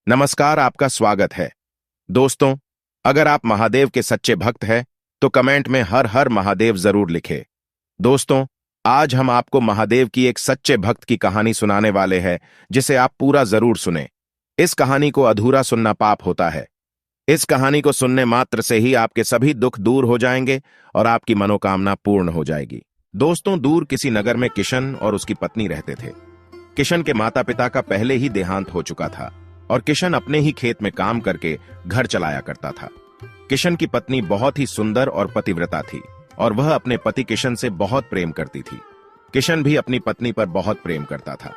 नमस्कार, आपका स्वागत है। दोस्तों, अगर आप महादेव के सच्चे भक्त हैं तो कमेंट में हर हर महादेव जरूर लिखें। दोस्तों, आज हम आपको महादेव की एक सच्चे भक्त की कहानी सुनाने वाले हैं, जिसे आप पूरा जरूर सुनें। इस कहानी को अधूरा सुनना पाप होता है। इस कहानी को सुनने मात्र से ही आपके सभी दुख दूर हो जाएंगे और आपकी मनोकामना पूर्ण हो जाएगी। दोस्तों, दूर किसी नगर में किशन और उसकी पत्नी रहते थे। किशन के माता पिता का पहले ही देहांत हो चुका था और किशन अपने ही खेत में काम करके घर चलाया करता था। किशन की पत्नी बहुत ही सुंदर और पतिव्रता थी और वह अपने पति किशन से बहुत प्रेम करती थी। किशन भी अपनी पत्नी पर बहुत प्रेम करता था।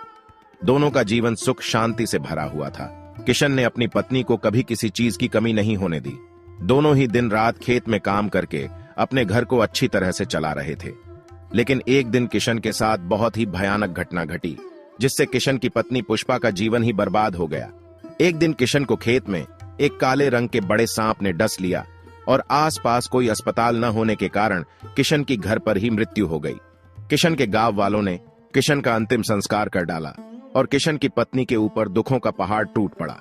दोनों का जीवन सुख शांति से भरा हुआ था। किशन ने अपनी पत्नी को कभी किसी चीज की कमी नहीं होने दी। दोनों ही दिन रात खेत में काम करके अपने घर को अच्छी तरह से चला रहे थे। लेकिन एक दिन किशन के साथ बहुत ही भयानक घटना घटी, जिससे किशन की पत्नी पुष्पा का जीवन ही बर्बाद हो गया। एक दिन किशन को खेत में एक काले रंग के बड़े सांप ने डस लिया और आसपास कोई अस्पताल न होने के कारण किशन की घर पर ही मृत्यु हो गई। किशन के गांव वालों ने किशन का अंतिम संस्कार कर डाला और किशन की पत्नी के ऊपर दुखों का पहाड़ टूट पड़ा।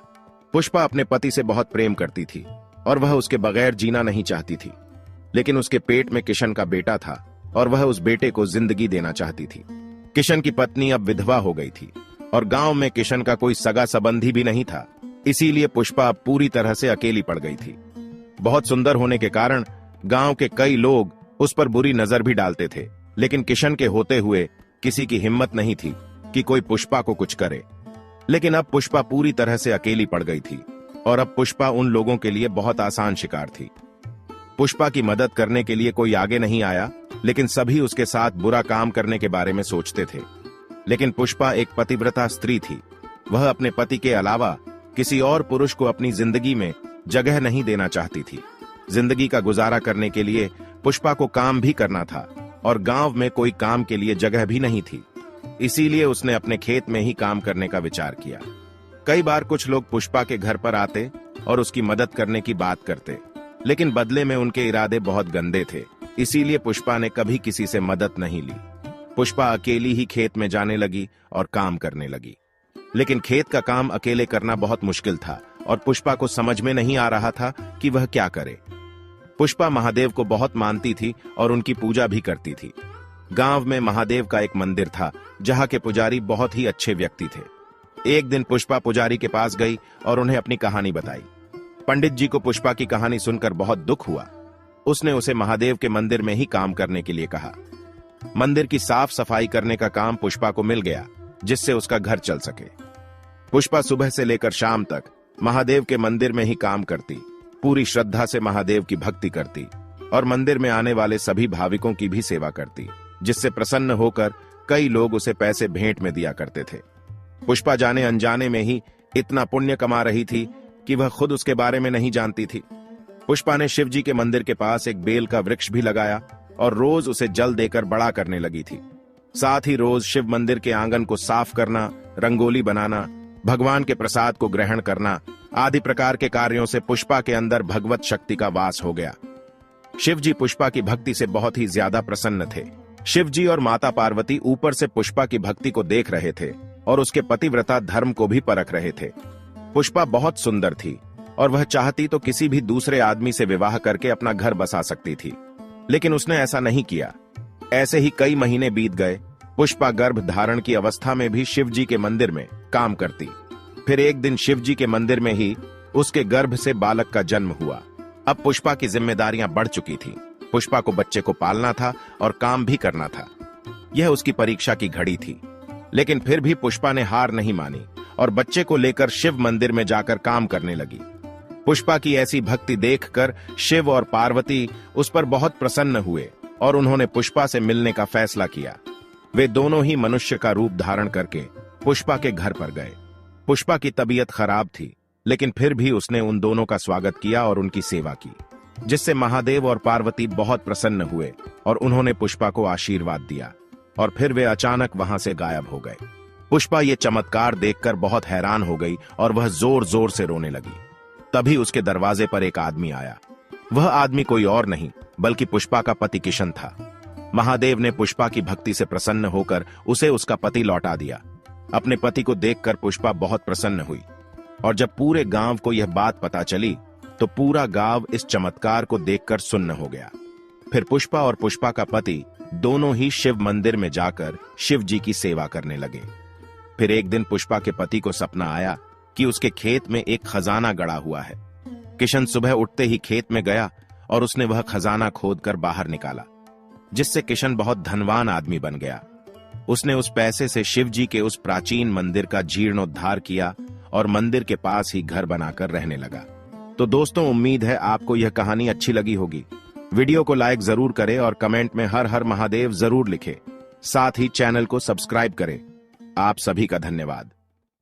पुष्पा अपने पति से बहुत प्रेम करती थी और वह उसके बगैर जीना नहीं चाहती थी। लेकिन उसके पेट में किशन का बेटा था और वह उस बेटे को जिंदगी देना चाहती थी। किशन की पत्नी अब विधवा हो गई थी और गांव में किशन का कोई सगा संबंधी भी नहीं था। इसीलिए पुष्पा अब पूरी तरह से अकेली पड़ गई थी। बहुत सुंदर होने के कारण गांव के कई लोग उस पर बुरी नजर भी डालते थे, लेकिन किशन के होते हुए किसी की हिम्मत नहीं थी कि कोई पुष्पा को कुछ करे। लेकिन अब पुष्पा पूरी तरह से अकेली पड़ गई थी और अब पुष्पा उन लोगों के लिए बहुत आसान शिकार थी। पुष्पा की मदद करने के लिए कोई आगे नहीं आया, लेकिन सभी उसके साथ बुरा काम करने के बारे में सोचते थे। लेकिन पुष्पा एक पतिव्रता स्त्री थी। वह अपने पति के अलावा किसी और पुरुष को अपनी जिंदगी में जगह नहीं देना चाहती थी। जिंदगी का गुजारा करने के लिए पुष्पा को काम भी करना था और गांव में कोई काम के लिए जगह भी नहीं थी। इसीलिए उसने अपने खेत में ही काम करने का विचार किया। कई बार कुछ लोग पुष्पा के घर पर आते और उसकी मदद करने की बात करते, लेकिन बदले में उनके इरादे बहुत गंदे थे। इसीलिए पुष्पा ने कभी किसी से मदद नहीं ली। पुष्पा अकेली ही खेत में जाने लगी और काम करने लगी। लेकिन खेत का काम अकेले करना बहुत मुश्किल था और पुष्पा को समझ में नहीं आ रहा था कि वह क्या करे। पुष्पा महादेव को बहुत मानती थी और उनकी पूजा भी करती थी। गांव में महादेव का एक मंदिर था, जहां के पुजारी बहुत ही अच्छे व्यक्ति थे। एक दिन पुष्पा पुजारी के पास गई और उन्हें अपनी कहानी बताई। पंडित जी को पुष्पा की कहानी सुनकर बहुत दुख हुआ। उसने उसे महादेव के मंदिर में ही काम करने के लिए कहा। मंदिर की साफ सफाई करने का काम पुष्पा को मिल गया, जिससे उसका घर चल सके। पुष्पा सुबह से लेकर शाम तक महादेव के मंदिर में ही काम करती, पूरी श्रद्धा से महादेव की भक्ति करती और मंदिर में आने वाले सभी भाविकों की भी सेवा करती, जिससे प्रसन्न होकर कई लोग उसे पैसे भेंट में दिया करते थे। पुष्पा जाने अनजाने में ही इतना पुण्य कमा रही थी कि वह खुद उसके बारे में नहीं जानती थी। पुष्पा ने शिव जी के मंदिर के पास एक बेल का वृक्ष भी लगाया और रोज उसे जल देकर बड़ा करने लगी थी। साथ ही रोज शिव मंदिर के आंगन को साफ करना, रंगोली बनाना, भगवान के प्रसाद को ग्रहण करना आदि प्रकार के कार्यों से पुष्पा के अंदर भगवत शक्ति का वास हो गया। शिव जी पुष्पा की भक्ति से बहुत ही ज्यादा प्रसन्न थे। शिव जी और माता पार्वती ऊपर से पुष्पा की भक्ति को देख रहे थे और उसके पतिव्रता धर्म को भी परख रहे थे। पुष्पा बहुत सुंदर थी और वह चाहती तो किसी भी दूसरे आदमी से विवाह करके अपना घर बसा सकती थी, लेकिन उसने ऐसा नहीं किया। ऐसे ही कई महीने बीत गए। पुष्पा गर्भ धारण की अवस्था में भी शिव जी के मंदिर में काम करती। फिर एक दिन शिव जी के मंदिर में ही उसके गर्भ से बालक का जन्म हुआ। अब पुष्पा की जिम्मेदारियां बढ़ चुकी थी। पुष्पा को बच्चे को पालना था और काम भी करना था। यह उसकी परीक्षा की घड़ी थी। लेकिन फिर भी पुष्पा ने हार नहीं मानी और बच्चे को लेकर शिव मंदिर में जाकर काम करने लगी। पुष्पा की ऐसी भक्ति देखकर शिव और पार्वती उस पर बहुत प्रसन्न हुए और उन्होंने पुष्पा से मिलने का फैसला किया। वे दोनों ही मनुष्य का रूप धारण करके पुष्पा के घर पर गए। पुष्पा की तबीयत खराब थी, लेकिन फिर भी उसने उन दोनों का स्वागत किया और उनकी सेवा की, जिससे महादेव और पार्वती बहुत प्रसन्न हुए और उन्होंने पुष्पा को आशीर्वाद दिया और फिर वे अचानक वहां से गायब हो गए। पुष्पा ये चमत्कार देखकर बहुत हैरान हो गई और वह जोर जोर से रोने लगी। तभी उसके दरवाजे पर एक आदमी आया। वह आदमी कोई और नहीं बल्कि पुष्पा का पति किशन था। महादेव ने पुष्पा की भक्ति से प्रसन्न होकर उसे उसका पति लौटा दिया। अपने पति को देखकर पुष्पा बहुत प्रसन्न हुई। और जब पूरे गांव को यह बात पता चली तो पूरा गांव इस चमत्कार को देखकर सुन्न हो गया। फिर पुष्पा और पुष्पा का पति दोनों ही शिव मंदिर में जाकर शिव जी की सेवा करने लगे। फिर एक दिन पुष्पा के पति को सपना आया कि उसके खेत में एक खजाना गड़ा हुआ है। किशन सुबह उठते ही खेत में गया और उसने वह खजाना खोदकर बाहर निकाला, जिससे किशन बहुत धनवान आदमी बन गया। उसने उस पैसे से शिव जी के उस प्राचीन मंदिर का जीर्णोद्धार किया और मंदिर के पास ही घर बनाकर रहने लगा। तो दोस्तों, उम्मीद है आपको यह कहानी अच्छी लगी होगी। वीडियो को लाइक जरूर करें और कमेंट में हर हर महादेव जरूर लिखें। साथ ही चैनल को सब्सक्राइब करें। आप सभी का धन्यवाद।